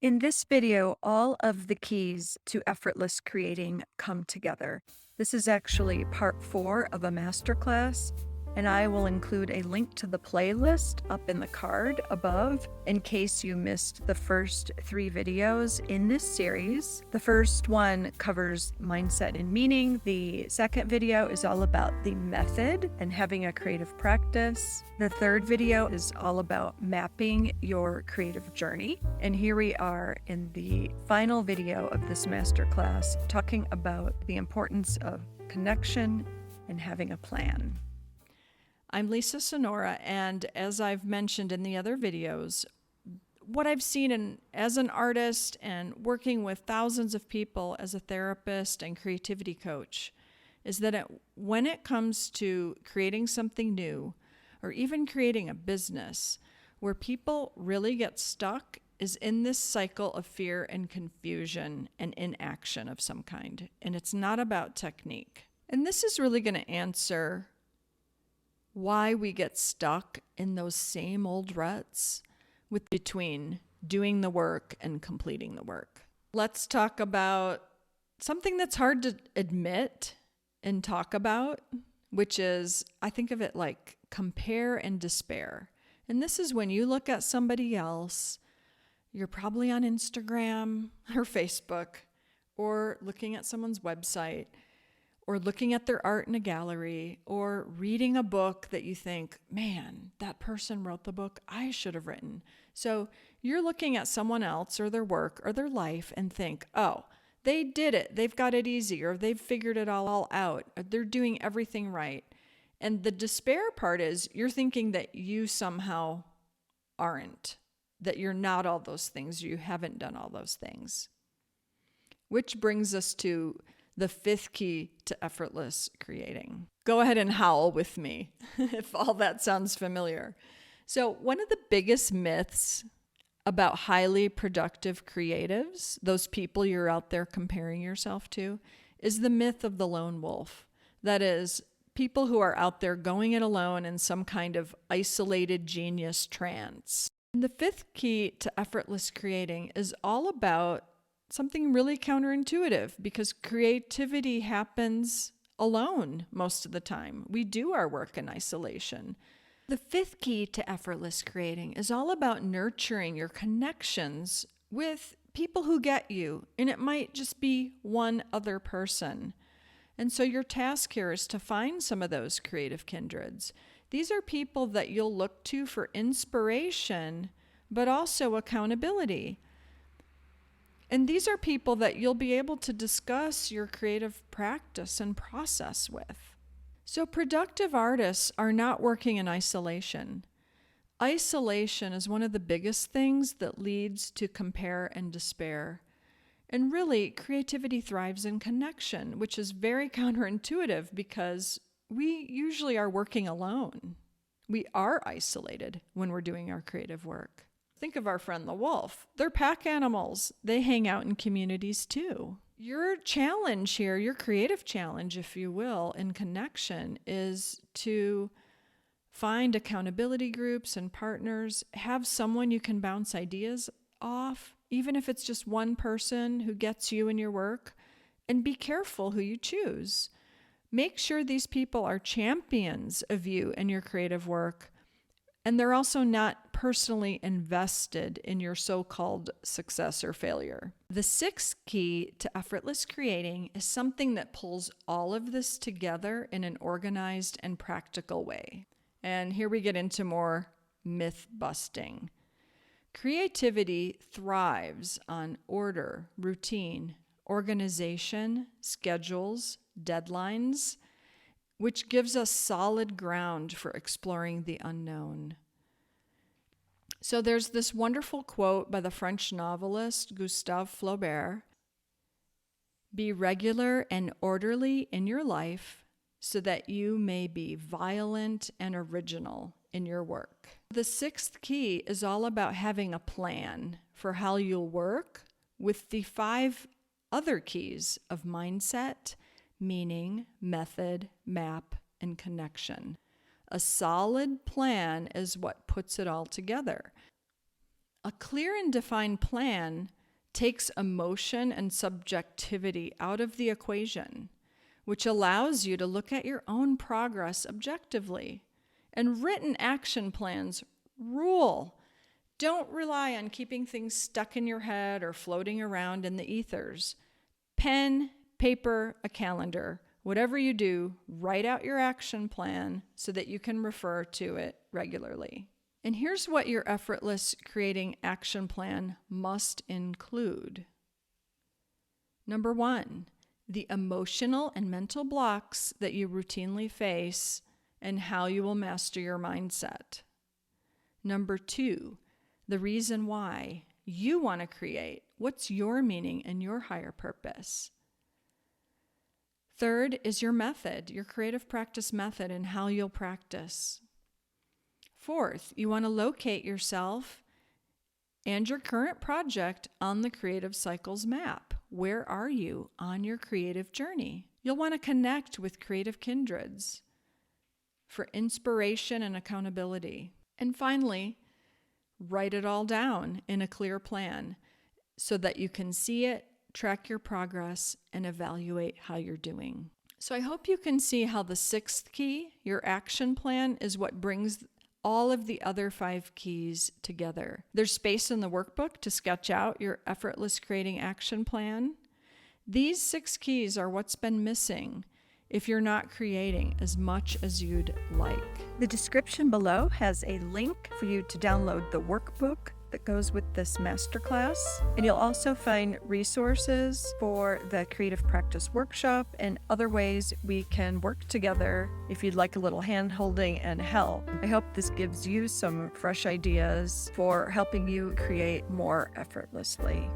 In this video, all of the keys to effortless creating come together. This is actually part 4 of a masterclass, and I will include a link to the playlist up in the card above in case you missed the first 3 videos in this series. The first one covers mindset and meaning. The second video is all about the method and having a creative practice. The third video is all about mapping your creative journey. And here we are in the final video of this masterclass talking about the importance of connection and having a plan. I'm Lisa Sonora, and as I've mentioned in the other videos, what I've seen as an artist and working with thousands of people as a therapist and creativity coach is that when it comes to creating something new or even creating a business, where people really get stuck is in this cycle of fear and confusion and inaction of some kind. And it's not about technique. And this is really going to answer why we get stuck in those same old ruts between doing the work and completing the work. Let's talk about something that's hard to admit and talk about, which is, I think of it like compare and despair. And this is when you look at somebody else, you're probably on Instagram or Facebook, or looking at someone's website, or looking at their art in a gallery, or reading a book that you think, man, that person wrote the book I should have written. So you're looking at someone else or their work or their life and think, oh, they did it. They've got it easy, or they've figured it all out. Or they're doing everything right. And the despair part is you're thinking that you somehow aren't, that you're not all those things. You haven't done all those things. Which brings us to the 5th key to effortless creating. Go ahead and howl with me if all that sounds familiar. So one of the biggest myths about highly productive creatives, those people you're out there comparing yourself to, is the myth of the lone wolf. That is, people who are out there going it alone in some kind of isolated genius trance. And the 5th key to effortless creating is all about something really counterintuitive, because creativity happens alone most of the time. We do our work in isolation. The 5th key to effortless creating is all about nurturing your connections with people who get you, and it might just be one other person. And so your task here is to find some of those creative kindreds. These are people that you'll look to for inspiration, but also accountability. And these are people that you'll be able to discuss your creative practice and process with. So productive artists are not working in isolation. Isolation is one of the biggest things that leads to compare and despair. And really, creativity thrives in connection, which is very counterintuitive because we usually are working alone. We are isolated when we're doing our creative work. Think of our friend the wolf. They're pack animals. They hang out in communities too. Your challenge here, your creative challenge, if you will, in connection is to find accountability groups and partners, have someone you can bounce ideas off, even if it's just one person who gets you in your work, and be careful who you choose. Make sure these people are champions of you and your creative work, and they're also not personally invested in your so-called success or failure. The 6th key to effortless creating is something that pulls all of this together in an organized and practical way. And here we get into more myth busting. Creativity thrives on order, routine, organization, schedules, deadlines, which gives us solid ground for exploring the unknown. So there's this wonderful quote by the French novelist Gustav Flaubert: "Be regular and orderly in your life so that you may be violent and original in your work." The 6th key is all about having a plan for how you'll work with the 5 other keys of mindset, meaning, method, map, and connection. A solid plan is what puts it all together. A clear and defined plan takes emotion and subjectivity out of the equation, which allows you to look at your own progress objectively. And written action plans rule. Don't rely on keeping things stuck in your head or floating around in the ethers. Pen, paper, a calendar, whatever you do, write out your action plan so that you can refer to it regularly. And here's what your effortless creating action plan must include. Number 1, the emotional and mental blocks that you routinely face and how you will master your mindset. Number 2, the reason why you want to create. What's your meaning and your higher purpose? Third is your method, your creative practice method and how you'll practice. Fourth, you want to locate yourself and your current project on the creative cycles map. Where are you on your creative journey? You'll want to connect with creative kindreds for inspiration and accountability. And finally, write it all down in a clear plan so that you can see it, track your progress, and evaluate how you're doing. So I hope you can see how the 6th key, your action plan, is what brings all of the other 5 keys together. There's space in the workbook to sketch out your effortless creating action plan. These 6 keys are what's been missing if you're not creating as much as you'd like. The description below has a link for you to download the workbook that goes with this masterclass. And you'll also find resources for the creative practice workshop and other ways we can work together if you'd like a little hand-holding and help. I hope this gives you some fresh ideas for helping you create more effortlessly.